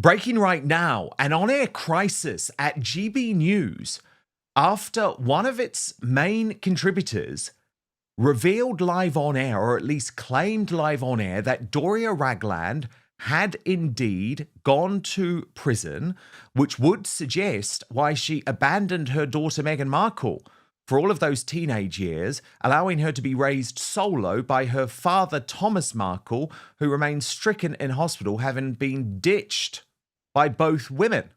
Breaking right now, an on-air crisis at GB News after one of its main contributors revealed live on air, or at least claimed live on air, that Doria Ragland had indeed gone to prison, which would suggest why she abandoned her daughter Meghan Markle for all of those teenage years, allowing her to be raised solo by her father Thomas Markle, who remains stricken in hospital, having been ditched by both women.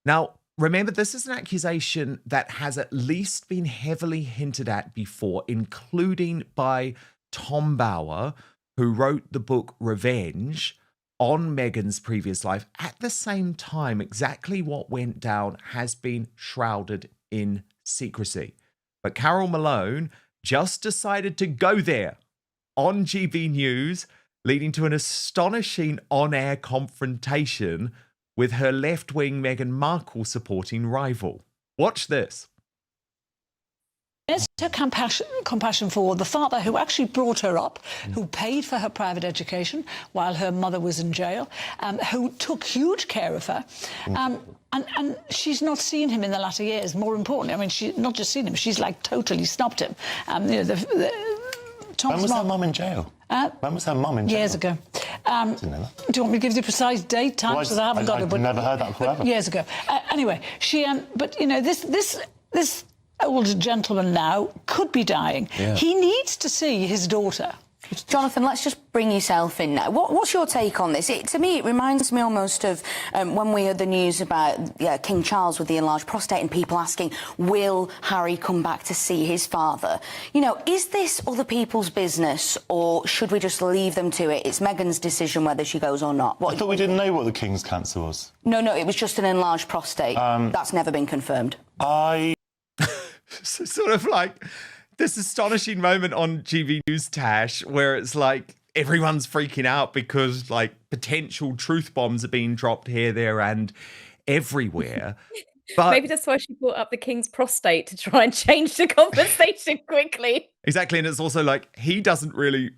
Now, remember, this is an accusation that has at least been heavily hinted at before, including by Tom Bower, who wrote the book Revenge on Meghan's previous life. At the same time, exactly what went down has been shrouded in secrecy. But Carol Malone just decided to go there on GB News, leading to an astonishing on-air confrontation with her left-wing Meghan Markle supporting rival. Watch this. It's her compassion for the father who actually brought her up, who paid for her private education while her mother was in jail, who took huge care of her. And she's not seen him in the latter years. More importantly, I mean, she's not just seen him, she's like totally snubbed him. When was her mum in jail? When was her mum in jail? Years ago. Didn't know that. Do you want me to give you the precise date, time? Because I haven't got it. I've never heard that forever. Years ago. Anyway, she. But you know, this old gentleman now could be dying. Yeah. He needs to see his daughter. Jonathan, let's just bring yourself in now. What's your take on this? To me, it reminds me almost of when we heard the news about King Charles with the enlarged prostate and people asking, will Harry come back to see his father? You know, is this other people's business, or should we just leave them to it? It's Meghan's decision whether she goes or not. I thought we didn't know what the King's cancer was. No, it was just an enlarged prostate. That's never been confirmed. Sort of like this astonishing moment on GB News, Tash, where it's like everyone's freaking out because like potential truth bombs are being dropped here, there, and everywhere. But maybe that's why she brought up the King's prostate, to try and change the conversation quickly. Exactly. And it's also like he doesn't really,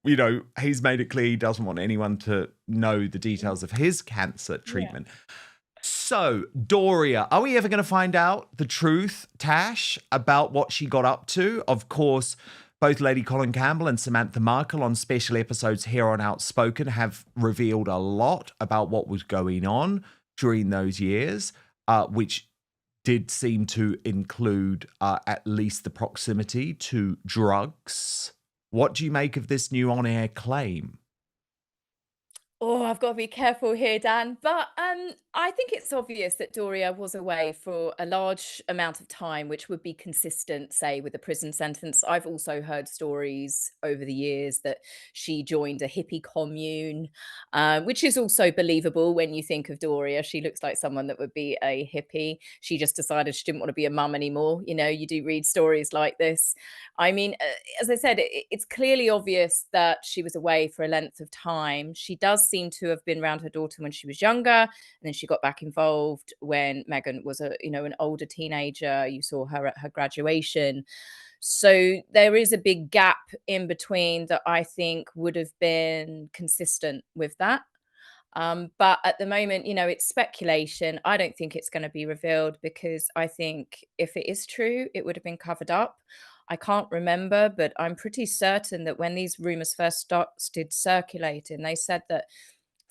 you know, he's made it clear he doesn't want anyone to know the details of his cancer treatment. Yeah. So, Doria, are we ever going to find out the truth, Tash, about what she got up to? Of course, both Lady Colin Campbell and Samantha Markle on special episodes here on Outspoken have revealed a lot about what was going on during those years, which did seem to include at least the proximity to drugs. What do you make of this new on-air claim? Oh, I've got to be careful here, Dan. But I think it's obvious that Doria was away for a large amount of time, which would be consistent, say, with a prison sentence. I've also heard stories over the years that she joined a hippie commune, which is also believable when you think of Doria. She looks like someone that would be a hippie. She just decided she didn't want to be a mum anymore. You know, you do read stories like this. I mean, as I said, it's clearly obvious that she was away for a length of time. She does seem to have been around her daughter when she was younger, and then she got back involved when Meghan was an older teenager. You saw her at her graduation. So there is a big gap in between that I think would have been consistent with that. But at the moment, you know, it's speculation. I don't think it's going to be revealed, because I think if it is true, it would have been covered up. I can't remember, but I'm pretty certain that when these rumors first started circulating, they said that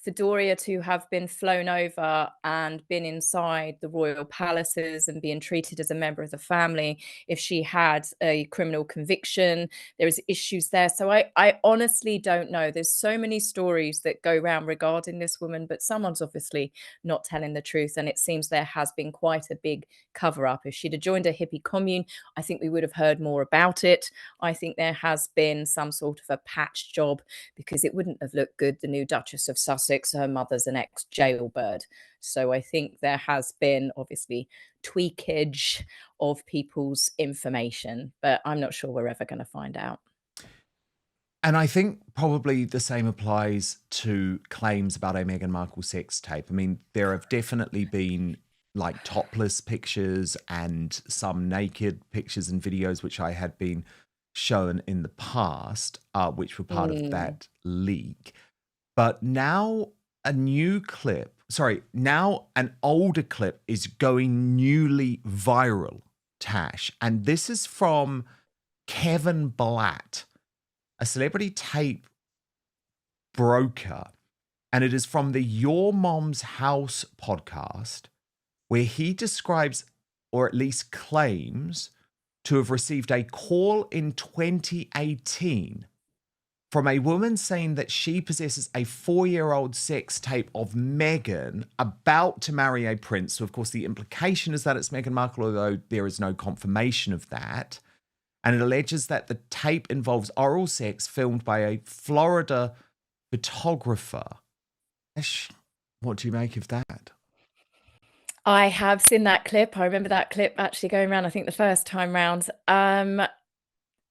for Doria to have been flown over and been inside the royal palaces and being treated as a member of the family, if she had a criminal conviction, there is issues there. So I honestly don't know. There's so many stories that go around regarding this woman, but someone's obviously not telling the truth. And it seems there has been quite a big cover up. If she'd have joined a hippie commune, I think we would have heard more about it. I think there has been some sort of a patch job, because it wouldn't have looked good. The new Duchess of Sussex, her mother's an ex-jailbird. So I think there has been obviously tweakage of people's information, but I'm not sure we're ever going to find out. And I think probably the same applies to claims about a Meghan Markle sex tape. I mean, there have definitely been like topless pictures and some naked pictures and videos, which I had been shown in the past, which were part of that leak. But now a new clip, sorry, now an older clip is going newly viral, Tash. And this is from Kevin Blatt, a celebrity tape broker. And it is from the Your Mom's House podcast, where he describes, or at least claims, to have received a call in 2018 from a woman saying that she possesses a 4-year-old sex tape of Meghan about to marry a prince. So, of course, the implication is that it's Meghan Markle, although there is no confirmation of that. And it alleges that the tape involves oral sex filmed by a Florida photographer. Ash, what do you make of that? I have seen that clip. I remember that clip actually going around, I think, the first time round.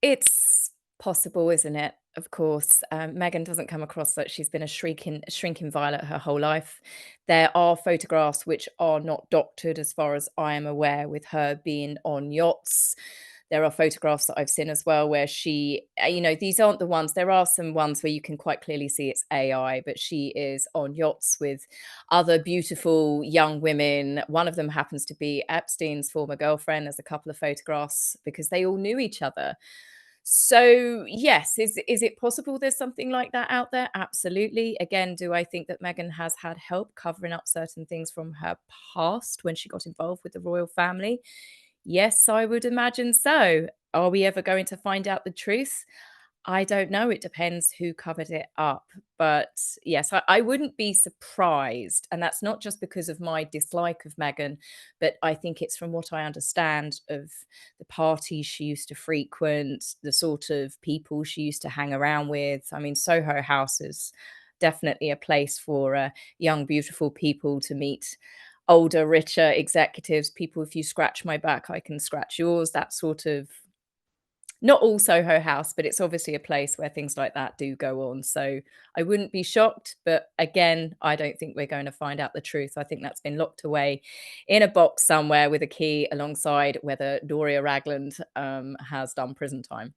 It's possible, isn't it? Of course, Meghan doesn't come across that she's been a shrinking violet her whole life. There are photographs which are not doctored, as far as I am aware, with her being on yachts. There are photographs that I've seen as well where she, these aren't the ones. There are some ones where you can quite clearly see it's AI, but she is on yachts with other beautiful young women. One of them happens to be Epstein's former girlfriend. There's a couple of photographs because they all knew each other. So, yes, is it possible there's something like that out there? Absolutely. Again, do I think that Meghan has had help covering up certain things from her past when she got involved with the royal family? Yes, I would imagine so. Are we ever going to find out the truth? I don't know. It depends who covered it up. But yes, I wouldn't be surprised. And that's not just because of my dislike of Meghan, but I think it's from what I understand of the parties she used to frequent, the sort of people she used to hang around with. I mean, Soho House is definitely a place for young, beautiful people to meet older, richer executives, people, if you scratch my back, I can scratch yours, that sort of, not all Soho House, but it's obviously a place where things like that do go on. So I wouldn't be shocked. But again, I don't think we're going to find out the truth. I think that's been locked away in a box somewhere with a key alongside whether Doria Ragland has done prison time.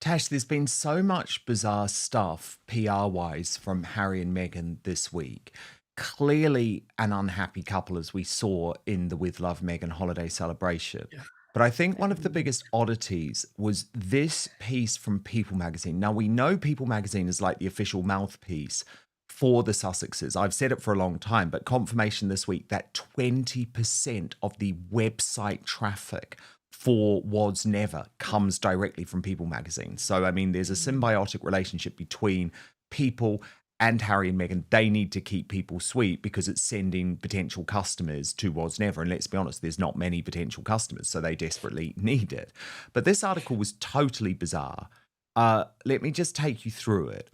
Tash, there's been so much bizarre stuff PR-wise from Harry and Meghan this week. Clearly an unhappy couple, as we saw in the With Love Meghan holiday celebration. But I think one of the biggest oddities was this piece from People magazine. Now, we know People magazine is like the official mouthpiece for the Sussexes. I've said it for a long time, but confirmation this week that 20% of the website traffic for Was Never comes directly from People magazine. So, I mean, there's a symbiotic relationship between People and Harry and Meghan. They need to keep People sweet because it's sending potential customers to Was Never. And let's be honest, there's not many potential customers, so they desperately need it. But this article was totally bizarre. Let me just take you through it.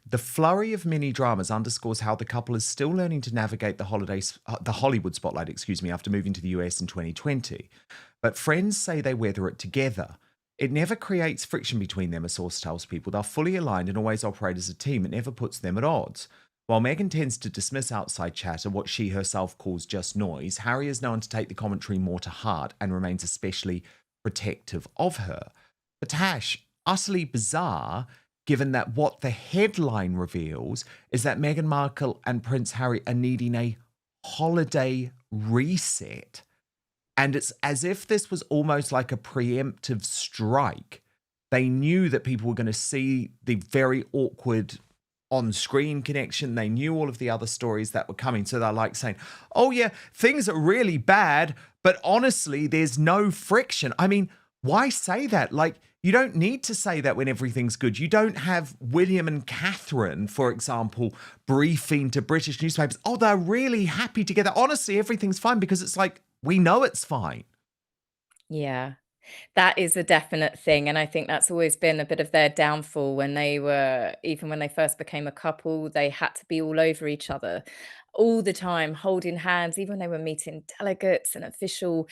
The flurry of mini dramas underscores how the couple is still learning to navigate the Hollywood spotlight, after moving to the US in 2020. But friends say they weather it together. It never creates friction between them, a source tells People. They're fully aligned and always operate as a team. It never puts them at odds. While Meghan tends to dismiss outside chatter, what she herself calls just noise, Harry is known to take the commentary more to heart and remains especially protective of her. But Tash, utterly bizarre, given that what the headline reveals is that Meghan Markle and Prince Harry are needing a holiday reset. And it's as if this was almost like a preemptive strike. They knew that people were going to see the very awkward on-screen connection. They knew all of the other stories that were coming. So they're like saying, oh yeah, things are really bad, but honestly, there's no friction. I mean, why say that? Like, you don't need to say that when everything's good. You don't have William and Catherine, for example, briefing to British newspapers. Oh, they're really happy together. Honestly, everything's fine, because it's like, we know it's fine. Yeah, that is a definite thing. And I think that's always been a bit of their downfall when even when they first became a couple, they had to be all over each other all the time, holding hands, even when they were meeting delegates and official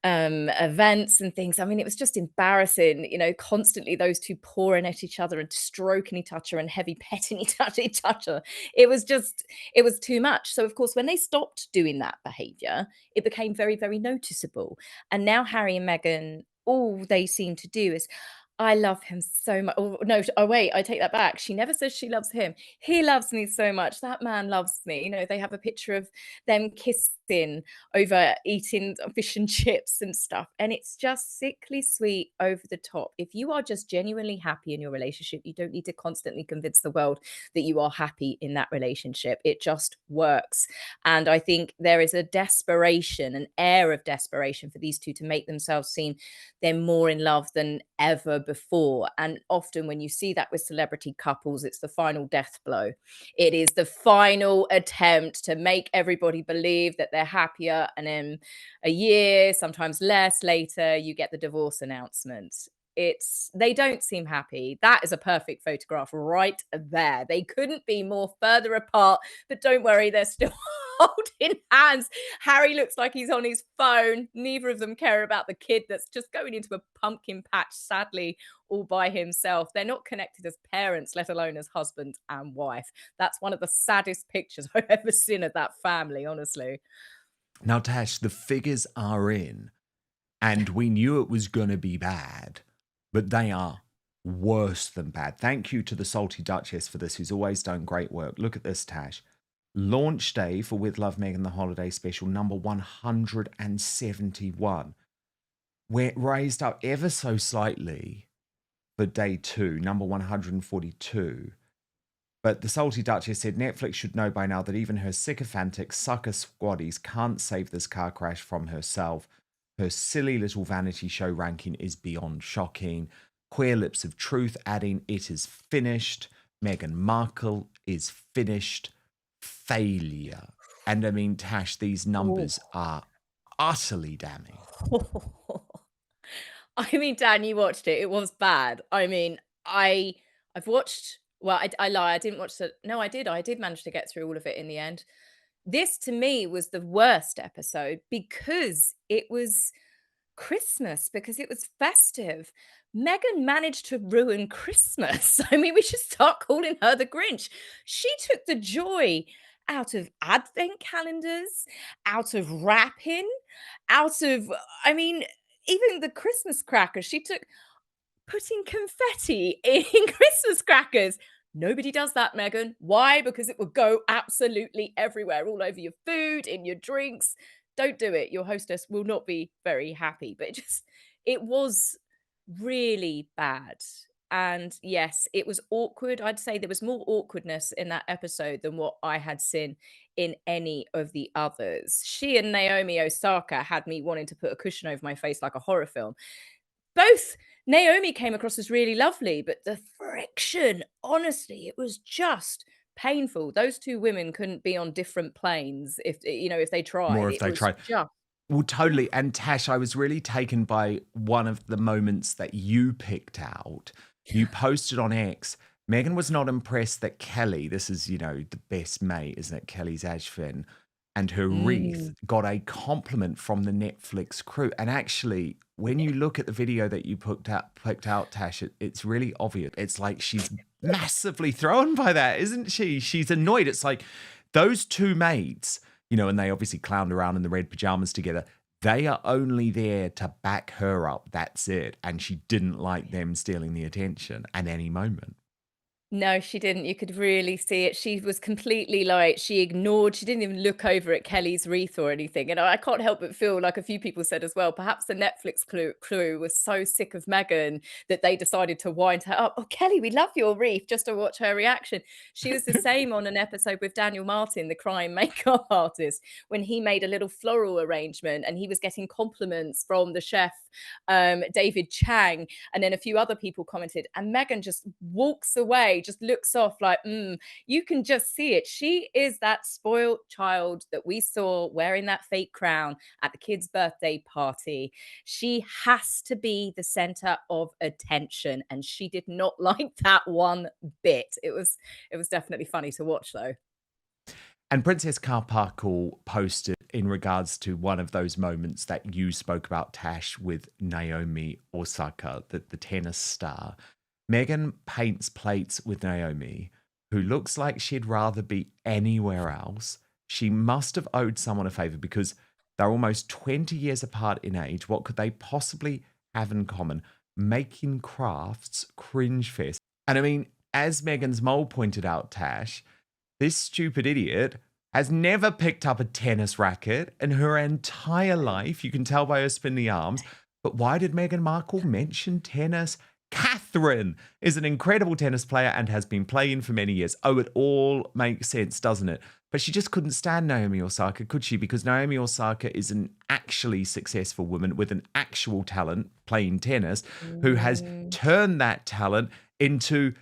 events and things. I mean, it was just embarrassing, constantly those two pouring at each other and stroking each other and heavy petting each other. It was too much. So, of course, when they stopped doing that behavior, it became very, very noticeable. And now Harry and Meghan, all they seem to do is, I love him so much. Oh, no, oh, wait, I take that back. She never says she loves him. He loves me so much. That man loves me. You know, they have a picture of them kissing over eating fish and chips and stuff. And it's just sickly sweet, over the top. If you are just genuinely happy in your relationship, you don't need to constantly convince the world that you are happy in that relationship. It just works. And I think there is a desperation, an air of desperation for these two to make themselves seem they're more in love than ever before. And often when you see that with celebrity couples, it's the final death blow. It is the final attempt to make everybody believe that they're happier. And then a year, sometimes less later, you get the divorce announcement. They don't seem happy. That is a perfect photograph right there. They couldn't be more further apart, but don't worry, they're still holding hands. Harry looks like he's on his phone. Neither of them care about the kid that's just going into a pumpkin patch, sadly, all by himself. They're not connected as parents, let alone as husband and wife. That's one of the saddest pictures I've ever seen of that family, honestly. Now, Tash, the figures are in, and we knew it was going to be bad, but they are worse than bad. Thank you to the Salty Duchess for this, who's always done great work. Look at this, Tash. Launch day for With Love Meghan the Holiday Special, number 171. We're raised up ever so slightly for day 2, number 142. But the Salty Duchess said Netflix should know by now that even her sycophantic sucker squaddies can't save this car crash from herself. Her silly little vanity show ranking is beyond shocking. Queer Lips of Truth adding, it is finished. Meghan Markle is finished. Failure. And I mean, Tash, these numbers are utterly damning. I mean, Dan, you watched it. It was bad. I mean, I've watched. Well, I lie. I didn't watch the. No, I did. I did manage to get through all of it in the end. This to me was the worst episode because it was Christmas, because it was festive. Meghan managed to ruin Christmas. I mean, we should start calling her the Grinch. She took the joy out of advent calendars, out of wrapping, out of, I mean, even the Christmas crackers. She took putting confetti in Christmas crackers. Nobody does that, Meghan. Why? Because it will go absolutely everywhere, all over your food, in your drinks. Don't do it. Your hostess will not be very happy. But it was really bad. And yes, it was awkward. I'd say there was more awkwardness in that episode than what I had seen in any of the others. She and Naomi Osaka had me wanting to put a cushion over my face like a horror film. Both Naomi came across as really lovely, but the friction, honestly, it was just painful. Those two women couldn't be on different planes if they tried. More if they tried. Just Well, totally. And Tash, I was really taken by one of the moments that you picked out. You posted on X. Meghan was not impressed that Kelly, this is, the best mate, isn't it? Kelly's Ashvin, and her wreath got a compliment from the Netflix crew. And actually, when you look at the video that you picked out, Tash, it's really obvious. It's like she's massively thrown by that, isn't she? She's annoyed. It's like those two mates, and they obviously clowned around in the red pajamas together. They are only there to back her up. That's it. And she didn't like them stealing the attention at any moment. No, she didn't. You could really see it. She was completely she didn't even look over at Kelly's wreath or anything. And I can't help but feel like a few people said as well, perhaps the Netflix crew was so sick of Meghan that they decided to wind her up. Oh, Kelly, we love your wreath, just to watch her reaction. She was the same on an episode with Daniel Martin, the crime makeup artist, when he made a little floral arrangement and he was getting compliments from the chef, David Chang, and then a few other people commented. And Meghan just walks away, just looks off like, you can just see it. She is that spoiled child that we saw wearing that fake crown at the kid's birthday party. She has to be the center of attention, and she did not like that one bit. It was definitely funny to watch, though. And Princess Carparkle posted in regards to one of those moments that you spoke about, Tash, with Naomi Osaka, the tennis star. Meghan paints plates with Naomi, who looks like she'd rather be anywhere else. She must have owed someone a favor because they're almost 20 years apart in age. What could they possibly have in common? making crafts cringe fest. And I mean, as Meghan's mole pointed out, Tash, this stupid idiot has never picked up a tennis racket in her entire life. You can tell by her spindly arms. But why did Meghan Markle mention tennis? Catherine is an incredible tennis player and has been playing for many years. Oh, it all makes sense, doesn't it? But she just couldn't stand Naomi Osaka, could she? Because Naomi Osaka is an actually successful woman with an actual talent playing tennis who has turned that talent into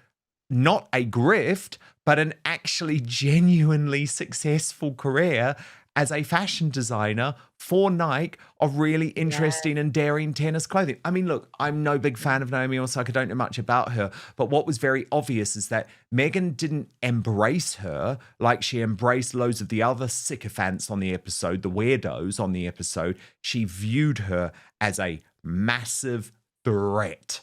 not a grift, but an actually genuinely successful career as a fashion designer for Nike of really interesting and daring tennis clothing. I mean, look, I'm no big fan of Naomi Osaka. I don't know much about her. But what was very obvious is that Meghan didn't embrace her like she embraced loads of the other sycophants on the episode, the weirdos on the episode. She viewed her as a massive threat.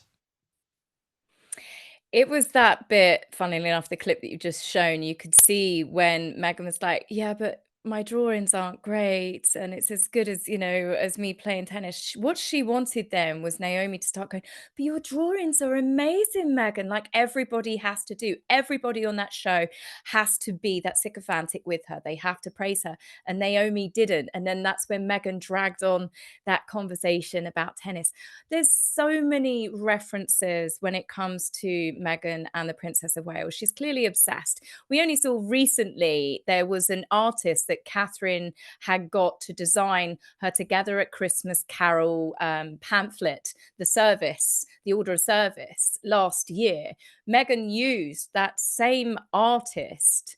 It was that bit, funnily enough, the clip that you've just shown, you could see when Meghan was like, yeah, but my drawings aren't great and it's as good as, as me playing tennis. What she wanted then was Naomi to start going, but your drawings are amazing, Meghan. Like everybody has to do. Everybody on that show has to be that sycophantic with her. They have to praise her. And Naomi didn't. And then that's when Meghan dragged on that conversation about tennis. There's so many references when it comes to Meghan and the Princess of Wales. She's clearly obsessed. We only saw recently there was an artist that Catherine had got to design her Together at Christmas Carol pamphlet, the order of service last year. Meghan used that same artist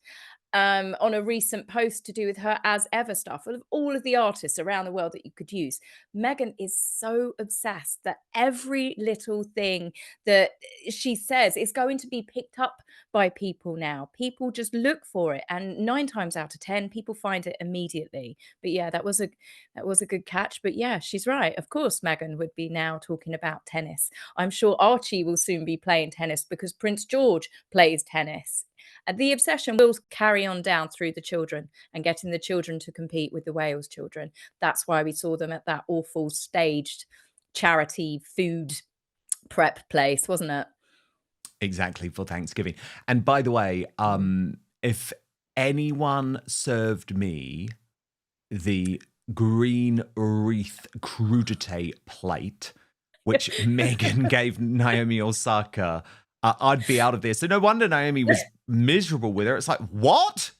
on a recent post to do with her As Ever stuff, of all of the artists around the world that you could use. Meghan is so obsessed that every little thing that she says is going to be picked up by people now. People just look for it, and 9 times out of 10, people find it immediately. But yeah, that was a good catch. But yeah, she's right. Of course, Meghan would be now talking about tennis. I'm sure Archie will soon be playing tennis because Prince George plays tennis. And the obsession will carry on down through the children and getting the children to compete with the Wales children. That's why we saw them at that awful staged charity food prep place, wasn't it? Exactly, for Thanksgiving. And by the way, if anyone served me the green wreath crudité plate, which Meghan gave Naomi Osaka, I'd be out of there. So no wonder Naomi was miserable with her. It's like, what?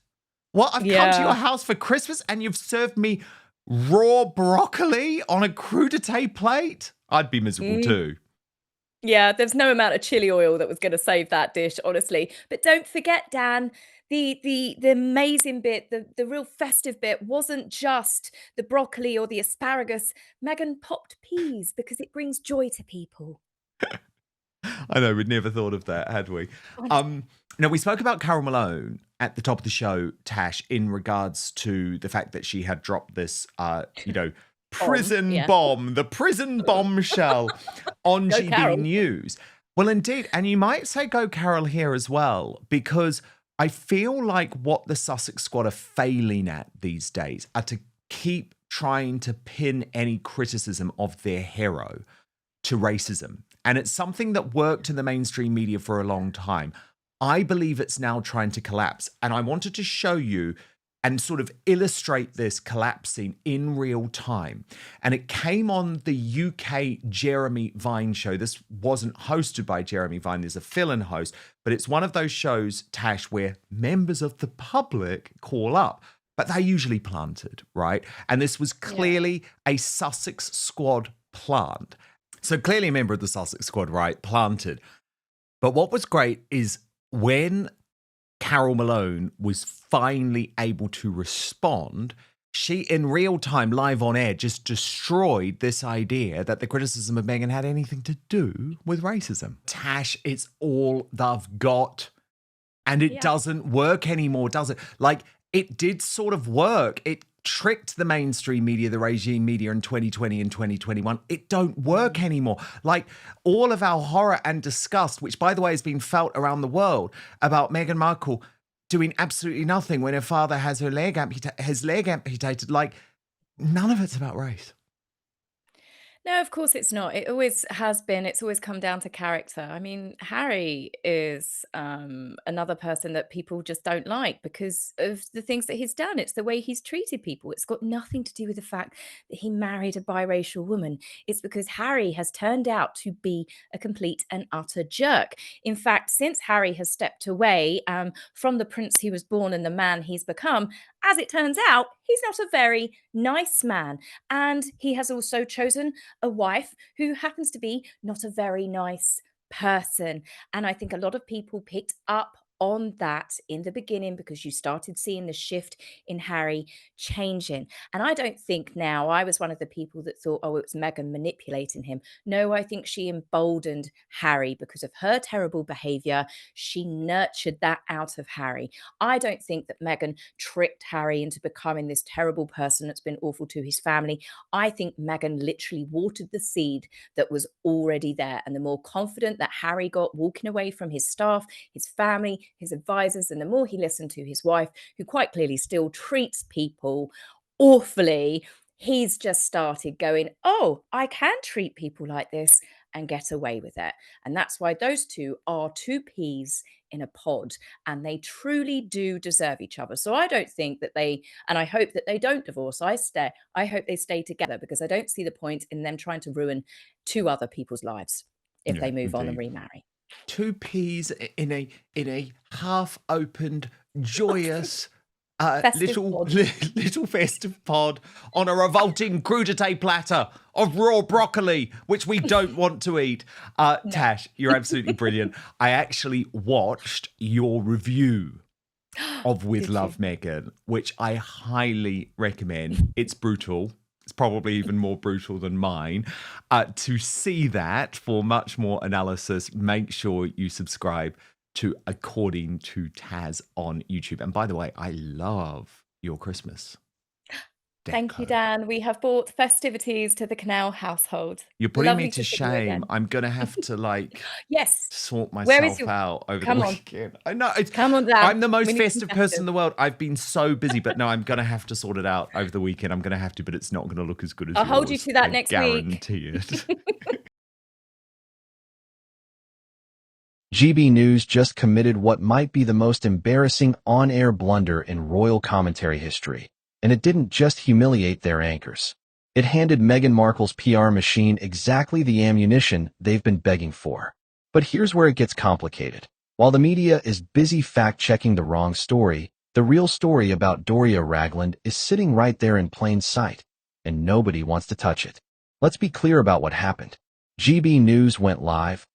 What? I've come to your house for Christmas and you've served me raw broccoli on a crudité plate? I'd be miserable too. Yeah, there's no amount of chili oil that was going to save that dish, honestly. But don't forget, Dan, the amazing bit, the real festive bit wasn't just the broccoli or the asparagus. Meghan popped peas because it brings joy to people. I know, we'd never thought of that, had we? Now, we spoke about Carol Malone at the top of the show, Tash, in regards to the fact that she had dropped this, prison bomb, the prison bombshell on GB Carol. News. Well, indeed. And you might say go Carol here as well, because I feel like what the Sussex squad are failing at these days are to keep trying to pin any criticism of their hero to racism. And it's something that worked in the mainstream media for a long time. I believe it's now trying to collapse. And I wanted to show you and sort of illustrate this collapsing in real time. And it came on the UK Jeremy Vine show. This wasn't hosted by Jeremy Vine. There's a fill-in host. But it's one of those shows, Tash, where members of the public call up. But they're usually planted, right? And this was clearly a Sussex squad plant. So clearly a member of the Sussex squad, right? Planted. But what was great is when Carol Malone was finally able to respond, she, in real time, live on air, just destroyed this idea that the criticism of Meghan had anything to do with racism. Tash, it's all they've got. And it doesn't work anymore, does it? Like, it did sort of work. It tricked the mainstream media, the regime media in 2020 and 2021. It don't work anymore. Like all of our horror and disgust, which by the way has been felt around the world about Meghan Markle doing absolutely nothing when her father has his leg amputated, like none of it's about race. No, of course it's not. It always has been. It's always come down to character. I mean, Harry is another person that people just don't like because of the things that he's done. It's the way he's treated people. It's got nothing to do with the fact that he married a biracial woman. It's because Harry has turned out to be a complete and utter jerk. In fact, since Harry has stepped away from the prince he was born and the man he's become, as it turns out, he's not a very nice man. And he has also chosen a wife who happens to be not a very nice person. And I think a lot of people picked up on that in the beginning because you started seeing the shift in Harry changing. And I don't think now, I was one of the people that thought, oh, it was Meghan manipulating him. No, I think she emboldened Harry because of her terrible behavior. She nurtured that out of Harry. I don't think that Meghan tricked Harry into becoming this terrible person that's been awful to his family. I think Meghan literally watered the seed that was already there. And the more confident that Harry got walking away from his staff, his family, his advisors, and the more he listened to his wife, who quite clearly still treats people awfully, he's just started going, oh, I can treat people like this and get away with it. And that's why those two are two peas in a pod, and they truly do deserve each other. So I don't think that and I hope that they don't divorce. I hope they stay together because I don't see the point in them trying to ruin two other people's lives if they move on and remarry. Two peas in a half-opened, joyous little festive pod on a revolting crudité platter of raw broccoli, which we don't want to eat. Tash, you're absolutely brilliant. I actually watched your review of With Love, Meghan, which I highly recommend. It's brutal. It's probably even more brutal than mine. To see that for much more analysis, make sure you subscribe to According to Taz on YouTube. And by the way, I love your Christmas deco. Thank you, Dan. We have brought festivities to the Canal household. You're putting me to shame. I'm going to have to yes, sort myself out over the weekend. I know. Come on, Dan. I'm the most festive person in the world. I've been so busy, but no, I'm going to have to sort it out over the weekend. I'm going to have to, but it's not going to look as good as I'll yours. hold you to that next week. Guarantee it. GB News just committed what might be the most embarrassing on-air blunder in royal commentary history. And it didn't just humiliate their anchors. It handed Meghan Markle's PR machine exactly the ammunition they've been begging for. But here's where it gets complicated. While the media is busy fact-checking the wrong story, the real story about Doria Ragland is sitting right there in plain sight, and nobody wants to touch it. Let's be clear about what happened. GB News went live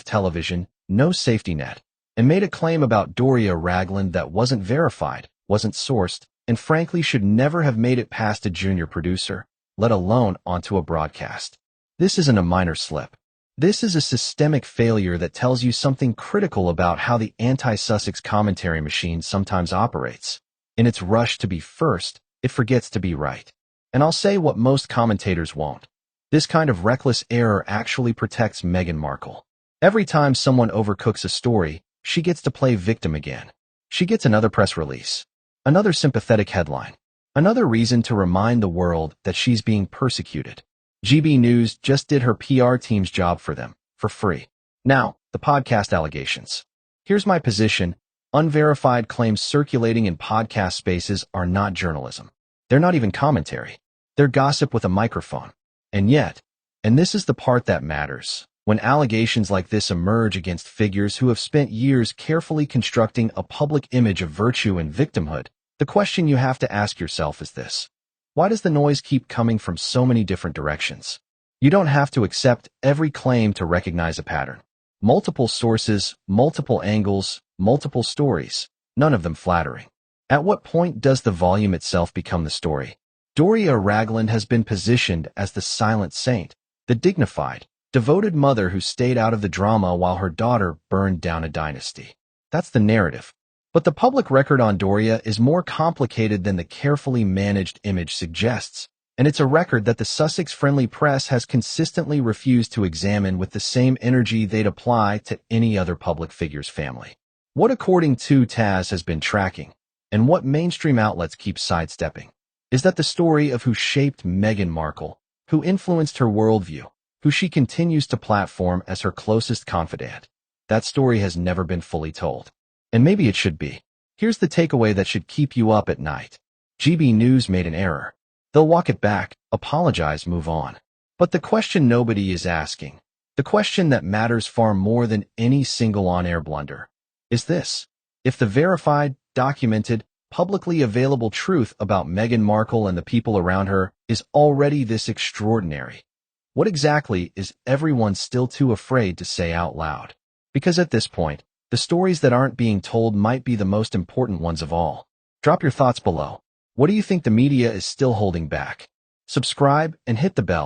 television, no safety net, and made a claim about Doria Ragland that wasn't verified, wasn't sourced, and frankly should never have made it past a junior producer, let alone onto a broadcast. This isn't a minor slip. This is a systemic failure that tells you something critical about how the anti-Sussex commentary machine sometimes operates. In its rush to be first, it forgets to be right. And I'll say what most commentators won't. This kind of reckless error actually protects Meghan Markle. Every time someone overcooks a story, she gets to play victim again. She gets another press release. Another sympathetic headline. Another reason to remind the world that she's being persecuted. GB News just did her PR team's job for them, for free. Now, the podcast allegations. Here's my position. Unverified claims circulating in podcast spaces are not journalism. They're not even commentary. They're gossip with a microphone. And yet, and this is the part that matters, when allegations like this emerge against figures who have spent years carefully constructing a public image of virtue and victimhood, the question you have to ask yourself is this. Why does the noise keep coming from so many different directions? You don't have to accept every claim to recognize a pattern. Multiple sources, multiple angles, multiple stories, none of them flattering. At what point does the volume itself become the story? Doria Ragland has been positioned as the silent saint, the dignified, devoted mother who stayed out of the drama while her daughter burned down a dynasty. That's the narrative. But the public record on Doria is more complicated than the carefully managed image suggests, and it's a record that the Sussex-friendly press has consistently refused to examine with the same energy they'd apply to any other public figure's family. What According to Taz has been tracking, and what mainstream outlets keep sidestepping, is that the story of who shaped Meghan Markle, who influenced her worldview, who she continues to platform as her closest confidant. That story has never been fully told. And maybe it should be. Here's the takeaway that should keep you up at night. GB News made an error. They'll walk it back, apologize, move on. But the question nobody is asking, the question that matters far more than any single on-air blunder, is this. If the verified, documented, publicly available truth about Meghan Markle and the people around her is already this extraordinary, what exactly is everyone still too afraid to say out loud? Because at this point, the stories that aren't being told might be the most important ones of all. Drop your thoughts below. What do you think the media is still holding back? Subscribe and hit the bell.